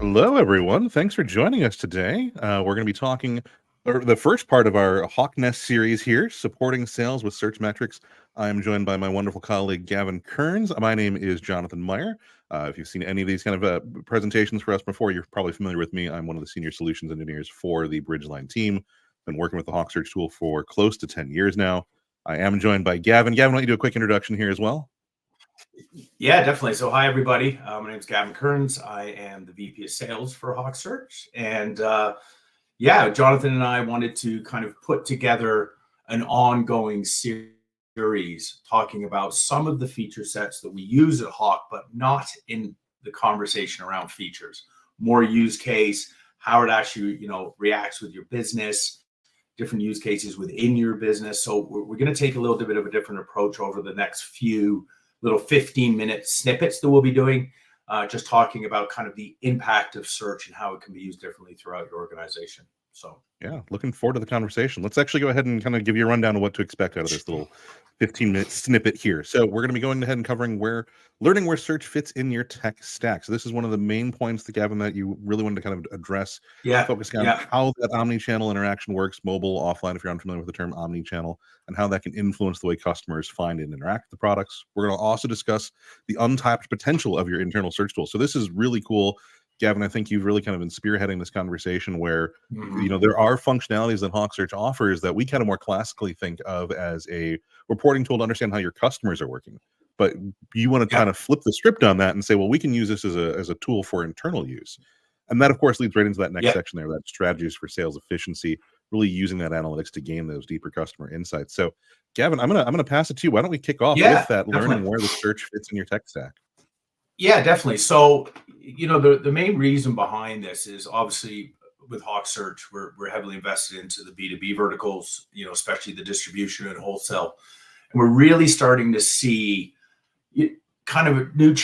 Hello, everyone. Thanks for joining us today. We're going to be talking the first part of our Hawk Nest series here, supporting sales with search metrics. I'm joined by my wonderful colleague, Gavin Kearns. My name is Jonathan Meyer. If you've seen any of these kind of presentations for us before, you're probably familiar with me. I'm one of the senior solutions engineers for the Bridgeline team. Been working with the HawkSearch tool for close to 10 years now. I am joined by Gavin. Gavin, why don't you do a quick introduction here as well? Yeah, definitely. So hi, everybody. My name is Gavin Kearns. I am the VP of Sales for HawkSearch. And yeah, Jonathan and I wanted to kind of put together an ongoing series talking about some of the feature sets that we use at Hawk, but not in the conversation around features. More use case, how it actually, reacts with your business, different use cases within your business. So we're going to take a little bit of a different approach over the next few little 15-minute snippets that we'll be doing, just talking about kind of the impact of search and how it can be used differently throughout your organization. So yeah, looking forward to the conversation. Let's actually go ahead and kind of give you a rundown of what to expect out of this little 15-minute snippet here. So we're going to be going ahead and covering learning where search fits in your tech stack. So this is one of the main points, Gavin, that you really wanted to kind of address, focusing on how that omni-channel interaction works, mobile, offline, if you're unfamiliar with the term omni-channel, and how that can influence the way customers find and interact with the products. We're going to also discuss the untapped potential of your internal search tool. So this is really cool. Gavin, I think you've really kind of been spearheading this conversation where, there are functionalities that HawkSearch offers that we kind of more classically think of as a reporting tool to understand how your customers are working. But you want to kind of flip the script on that and say, well, we can use this as a tool for internal use. And that, of course, leads right into that next section there, that strategies for sales efficiency, really using that analytics to gain those deeper customer insights. So, Gavin, I'm gonna pass it to you. Why don't we kick off with that, learning where the search fits in your tech stack? Yeah, definitely. So, the main reason behind this is obviously with HawkSearch, we're heavily invested into the B2B verticals, especially the distribution and wholesale. And we're really starting to see kind of new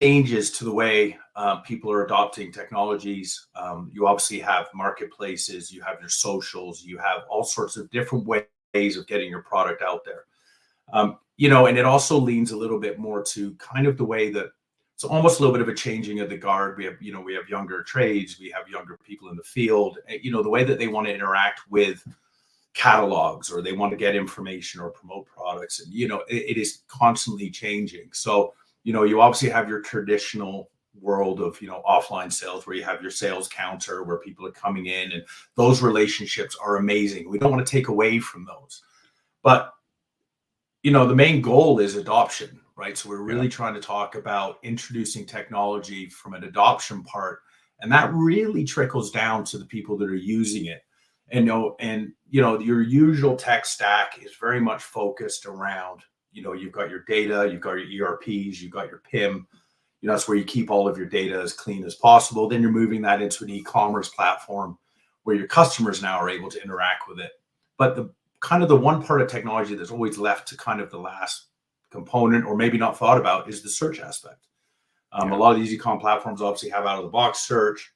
changes to the way people are adopting technologies. You obviously have marketplaces, you have your socials, you have all sorts of different ways of getting your product out there. And it also leans a little bit more to kind of the way that it's almost a little bit of a changing of the guard. We have younger trades, we have younger people in the field, the way that they want to interact with catalogs, or they want to get information or promote products. And, it is constantly changing. So, you obviously have your traditional world of, offline sales, where you have your sales counter where people are coming in, and those relationships are amazing. We don't want to take away from those, but the main goal is adoption, right? So we're really trying to talk about introducing technology from an adoption part, and that really trickles down to the people that are using it. And your usual tech stack is very much focused around, you've got your data, you've got your ERPs, you've got your PIM. That's where you keep all of your data as clean as possible. Then you're moving that into an e-commerce platform where your customers now are able to interact with it. But the one part of technology that's always left to kind of the last component, or maybe not thought about, is the search aspect. A lot of these e-com platforms obviously have out of the box search,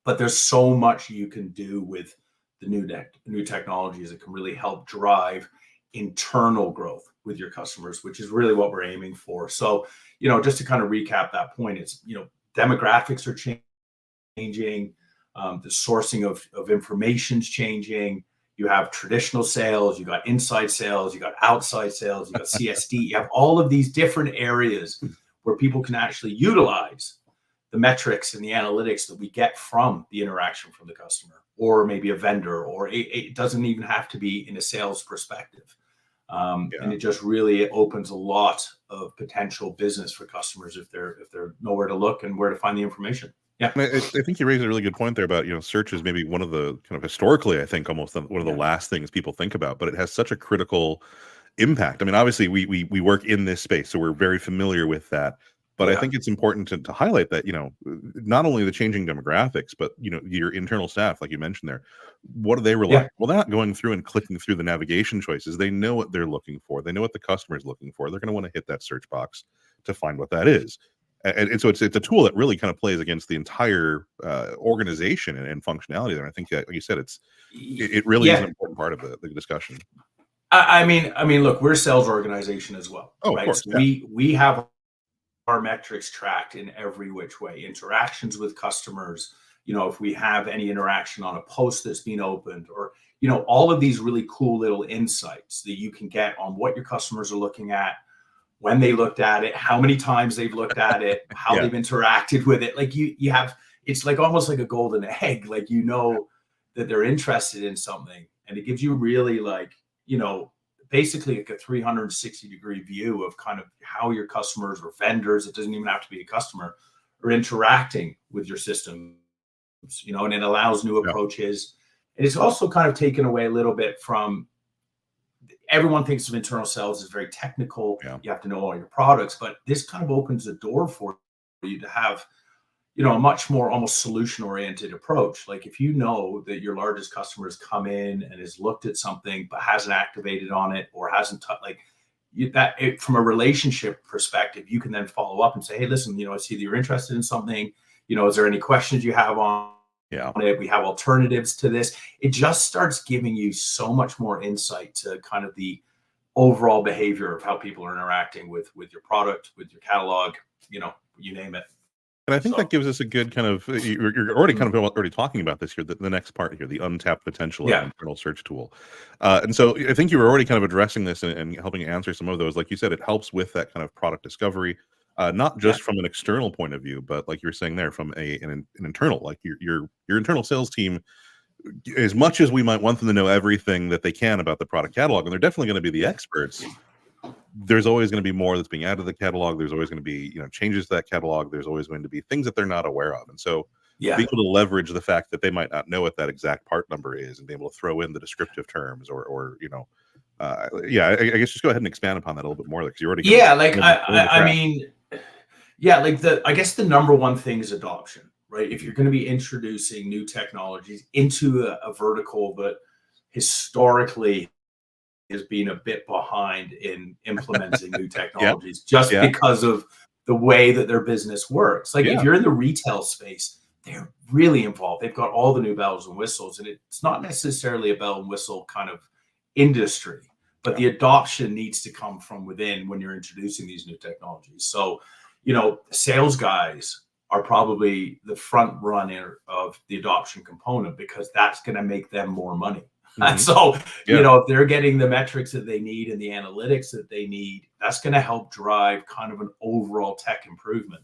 but there's so much you can do with the new technologies that can really help drive internal growth with your customers, which is really what we're aiming for. So, just to kind of recap that point, it's, demographics are changing, the sourcing of information is changing. You have traditional sales, you got inside sales, you got outside sales, you got CSD, you have all of these different areas where people can actually utilize the metrics and the analytics that we get from the interaction from the customer, or maybe a vendor, or it doesn't even have to be in a sales perspective. And it just really opens a lot of potential business for customers if they're nowhere to look and where to find the information. Yeah, I think you raised a really good point there about, search is maybe one of the kind of historically, I think, almost one of the last things people think about, but it has such a critical impact. I mean, obviously we work in this space, so we're very familiar with that. But I think it's important to highlight that, not only the changing demographics, but, your internal staff, like you mentioned there, what do they rely on? Well, they're not going through and clicking through the navigation choices. They know what they're looking for. They know what the customer is looking for. They're going to want to hit that search box to find what that is. And so it's a tool that really kind of plays against the entire organization and functionality there. I think, like you said, it really is an important part of the discussion. I mean, look, we're a sales organization as well, right? Of course, so we have our metrics tracked in every which way, interactions with customers, if we have any interaction on a post that's been opened, or all of these really cool little insights that you can get on what your customers are looking at, when they looked at it, how many times they've looked at it, how Yeah. they've interacted with it. Like you have, it's like almost like a golden egg. Like, that they're interested in something, and it gives you really basically like a 360-degree view of kind of how your customers or vendors, it doesn't even have to be a customer, are interacting with your systems, and it allows new Yeah. approaches. And it's also kind of taken away a little bit from, everyone thinks of internal sales as very technical. Yeah. You have to know all your products, but this kind of opens the door for you to have, a much more almost solution oriented approach. Like if you know that your largest customer has come in and has looked at something but hasn't activated on it, or hasn't from a relationship perspective, you can then follow up and say, hey, listen, I see that you're interested in something. Is there any questions you have on it? We have alternatives to this. It just starts giving you so much more insight to kind of the overall behavior of how people are interacting with your product, with your catalog, you name it. And I think that gives us a good kind of, you're already kind of already talking about this here, the next part here, the untapped potential of an internal search tool. And so I think you were already kind of addressing this and helping answer some of those. Like you said, it helps with that kind of product discovery, not just from an external point of view, but like you're saying there, from an internal, like your internal sales team. As much as we might want them to know everything that they can about the product catalog, and they're definitely going to be the experts, there's always going to be more that's being added to the catalog. There's always going to be, changes to that catalog. There's always going to be things that they're not aware of. And so being able to leverage the fact that they might not know what that exact part number is, and be able to throw in the descriptive terms or I guess just go ahead and expand upon that a little bit more, because you already I guess the number one thing is adoption, right? If you're going to be introducing new technologies into a vertical that historically has been a bit behind in implementing new technologies, because of the way that their business works. Like if you're in the retail space, they're really involved. They've got all the new bells and whistles, and it's not necessarily a bell and whistle kind of industry, but the adoption needs to come from within when you're introducing these new technologies. So, sales guys are probably the front runner of the adoption component, because that's going to make them more money. And so, if they're getting the metrics that they need and the analytics that they need, that's going to help drive kind of an overall tech improvement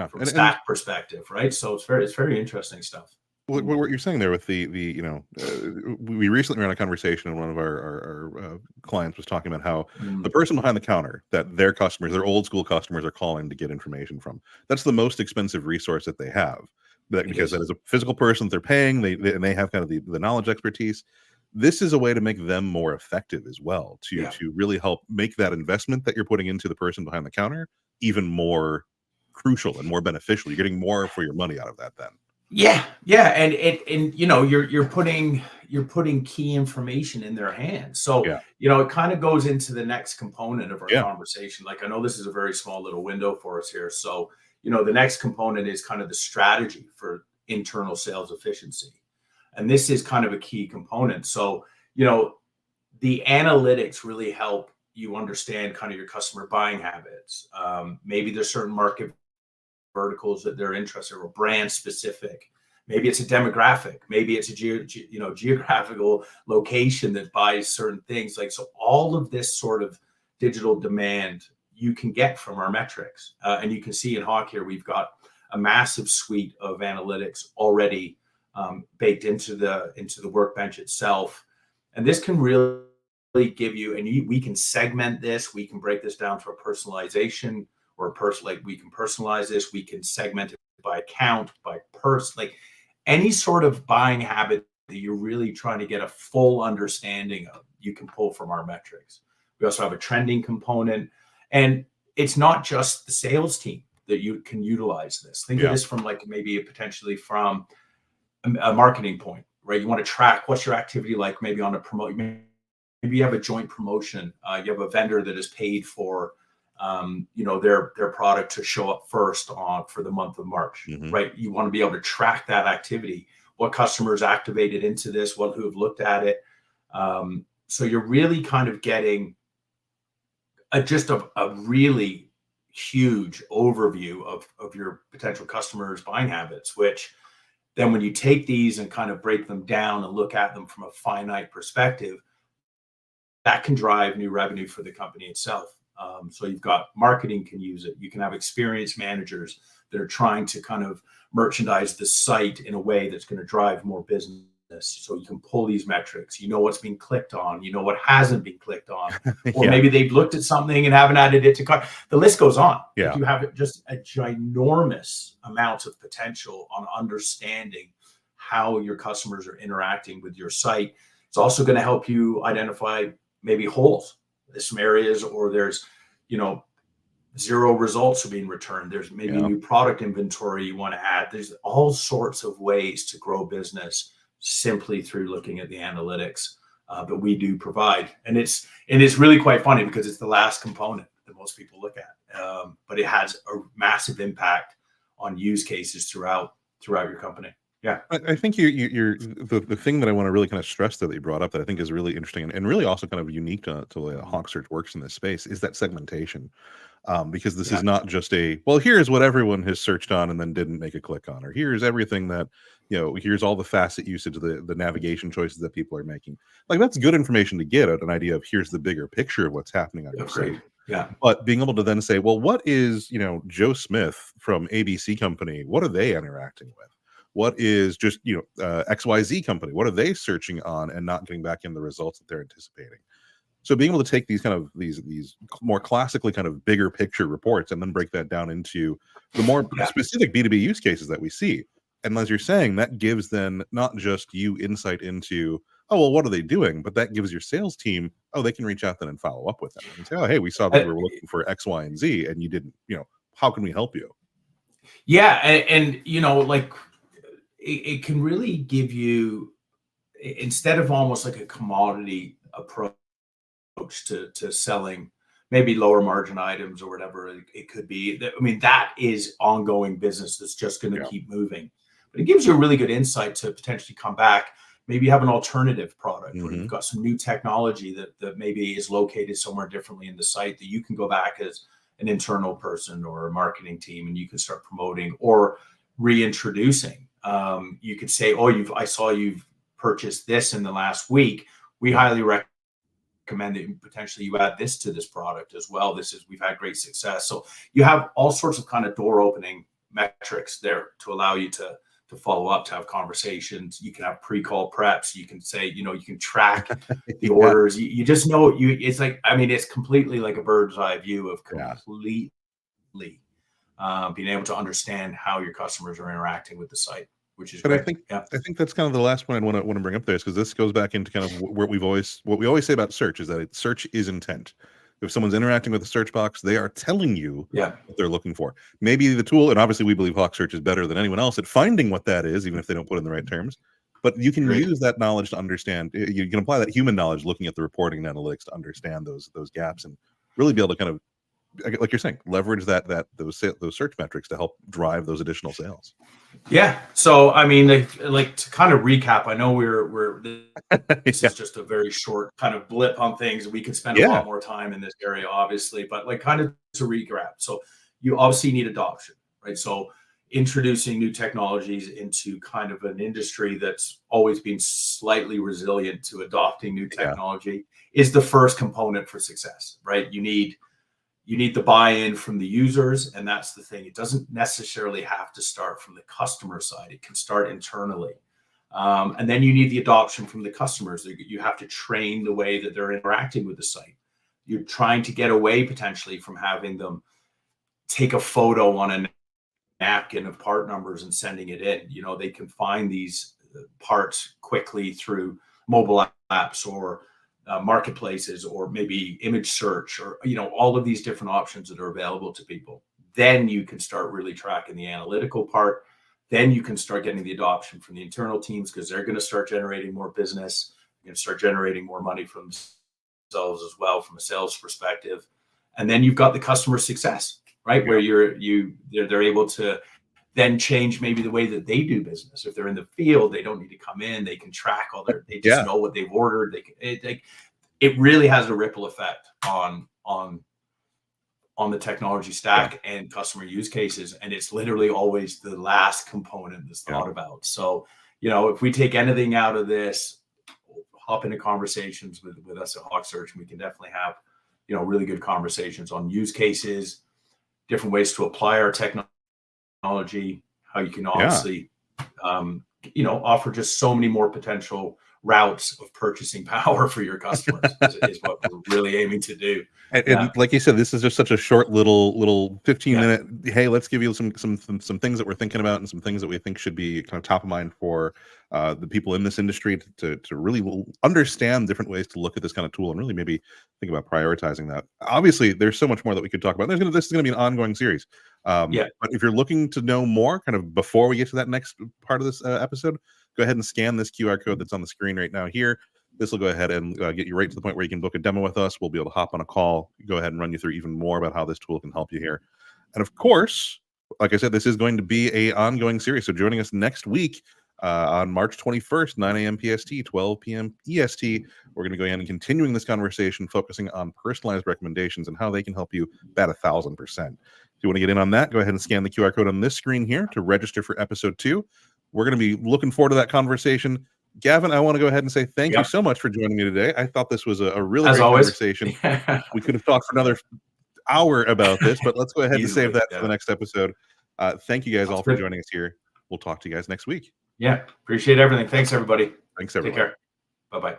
from a stack perspective, right? So it's very interesting stuff. What you're saying there with we recently ran a conversation, and one of our clients was talking about how the person behind the counter that their customers, their old school customers, are calling to get information from, that's the most expensive resource that they have, because that is a physical person that they're paying, and they have kind of the knowledge, expertise. This is a way to make them more effective as well, to really help make that investment that you're putting into the person behind the counter even more crucial and more beneficial. You're getting more for your money out of that then. And you're putting key information in their hands. So it kind of goes into the next component of our conversation. Like, I know this is a very small little window for us here. So the next component is kind of the strategy for internal sales efficiency. And this is kind of a key component. So, the analytics really help you understand kind of your customer buying habits. Maybe there's certain market verticals that they're interested in, or brand specific. Maybe it's a demographic. Maybe it's a geographical location that buys certain things. Like, so all of this sort of digital demand you can get from our metrics. And you can see in Hawk here, we've got a massive suite of analytics already baked into the workbench itself. And this can really give you, and we can segment this. We can break this down to a personalization, or we can personalize this. We can segment it by account, by like any sort of buying habit that you're really trying to get a full understanding of, you can pull from our metrics. We also have a trending component, and it's not just the sales team that you can utilize this. Think of this from maybe potentially from a marketing point, right? You want to track what's your activity like, maybe on a promote. Maybe you have a joint promotion. You have a vendor that is paid for, their product to show up first for the month of March, right? You want to be able to track that activity, what customers activated into this, who have looked at it. So you're really kind of getting just a really huge overview of your potential customers' buying habits, which then when you take these and kind of break them down and look at them from a finite perspective, that can drive new revenue for the company itself. So you've got marketing can use it. You can have experienced managers that are trying to kind of merchandise the site in a way that's going to drive more business. So you can pull these metrics. You know what's being clicked on. You know what hasn't been clicked on. Or Yeah. maybe they've looked at something and haven't added it to cart. The list goes on. Yeah. Like you have just a ginormous amount of potential on understanding how your customers are interacting with your site. It's also going to help you identify maybe holes. There's some areas, or there's, you know, 0 results are being returned. There's maybe new product inventory you want to add. There's all sorts of ways to grow business simply through looking at the analytics that we do provide. And it's really quite funny because it's the last component that most people look at, but it has a massive impact on use cases throughout your company. Yeah, I think you're the thing that I want to really kind of stress that you brought up that I think is really interesting and really also kind of unique to the way that HawkSearch works in this space is that segmentation. Because this is not just well, here's what everyone has searched on and then didn't make a click on, or here's everything that, you know, here's all the facet usage, the navigation choices that people are making. Like, that's good information to get an idea of here's the bigger picture of what's happening on your site. Yeah. But being able to then say, well, what is, you know, Joe Smith from ABC company? What are they interacting with? What is just, you know, XYZ company? What are they searching on and not getting back in the results that they're anticipating? So being able to take these kind of these more classically kind of bigger picture reports and then break that down into the more specific B2B use cases that we see. And as you're saying, that gives then not just you insight into, oh, well, what are they doing? But that gives your sales team, oh, they can reach out then and follow up with them and say, oh, hey, we saw that we were looking for X, Y, and Z, and you didn't, you know, how can we help you? Yeah. And you know, like it can really give you, instead of almost like a commodity approach to selling maybe lower margin items or whatever it could be. I mean, that is ongoing business that's just going to keep moving. But it gives you a really good insight to potentially come back. Maybe you have an alternative product, or you've got some new technology that maybe is located somewhere differently in the site that you can go back as an internal person or a marketing team, and you can start promoting or reintroducing. You could say, oh, I saw you've purchased this in the last week. We highly recommend that potentially you add this to this product as well. We've had great success. So you have all sorts of kind of door opening metrics there to allow you to follow up, to have conversations. You can have pre-call preps. You can say, you know, you can track the orders. You just know it's like, I mean, it's completely like a bird's eye view of completely being able to understand how your customers are interacting with the site, which is great. I think that's kind of the last point I want to bring up there, is because this goes back into kind of what we always say about search is that search is intent. If someone's interacting with the search box, they are telling you what they're looking for. Maybe the tool, and obviously we believe HawkSearch is better than anyone else at finding what that is, even if they don't put it in the right terms. But you can use that knowledge to understand. You can apply that human knowledge, looking at the reporting and analytics, to understand those gaps and really be able to kind of, like you're saying, leverage those search metrics to help drive those additional sales. Yeah. So, I mean, like to kind of recap, I know this is just a very short kind of blip on things. We could spend a lot more time in this area, obviously, but like kind of to recap. So you obviously need adoption, right? So introducing new technologies into kind of an industry that's always been slightly resilient to adopting new technology is the first component for success, right? You need the buy-in from the users, and that's the thing. It doesn't necessarily have to start from the customer side. It can start internally. And then you need the adoption from the customers. You have to train the way that they're interacting with the site. You're trying to get away potentially from having them take a photo on a napkin of part numbers and sending it in. You know, they can find these parts quickly through mobile apps or marketplaces, or maybe image search, or, you know, all of these different options that are available to people. Then you can start really tracking the analytical part. Then you can start getting the adoption from the internal teams, because they're going to start generating more business. You're going to start generating more money from themselves as well, from a sales perspective. And then you've got the customer success, right? Where they're able to then change maybe the way that they do business. If they're in the field, they don't need to come in. They can track they just know what they've ordered. It really has a ripple effect on on the technology stack and customer use cases, and it's literally always the last component that's thought about. So, you know, if we take anything out of this, hop into conversations with us at HawkSearch, and we can definitely have, you know, really good conversations on use cases, different ways to apply our technology, how you can obviously, you know, offer just so many more potential routes of purchasing power for your customers is what we're really aiming to do. And like you said, this is just such a short little 15-minute. Hey, let's give you some things that we're thinking about and some things that we think should be kind of top of mind for the people in this industry to really understand different ways to look at this kind of tool and really maybe think about prioritizing that. Obviously, there's so much more that we could talk about. This is going to be an ongoing series. But if you're looking to know more, kind of before we get to that next part of this episode, go ahead and scan this QR code that's on the screen right now here. This will go ahead and get you right to the point where you can book a demo with us. We'll be able to hop on a call, go ahead and run you through even more about how this tool can help you here. And of course, like I said, this is going to be an ongoing series. So joining us next week on March 21st, 9 a.m. PST, 12 p.m. EST, we're going to go in and continuing this conversation, focusing on personalized recommendations and how they can help you bat 1,000%. If you want to get in on that, go ahead and scan the QR code on this screen here to register for episode 2. We're going to be looking forward to that conversation. Gavin, I want to go ahead and say thank you so much for joining me today. I thought this was a really great conversation. We could have talked for another hour about this, but let's go ahead and save that for the next episode. Thank you guys all for joining us here. We'll talk to you guys next week. Yeah, appreciate everything. Thanks, everybody. Thanks, everybody. Take care. Bye-bye.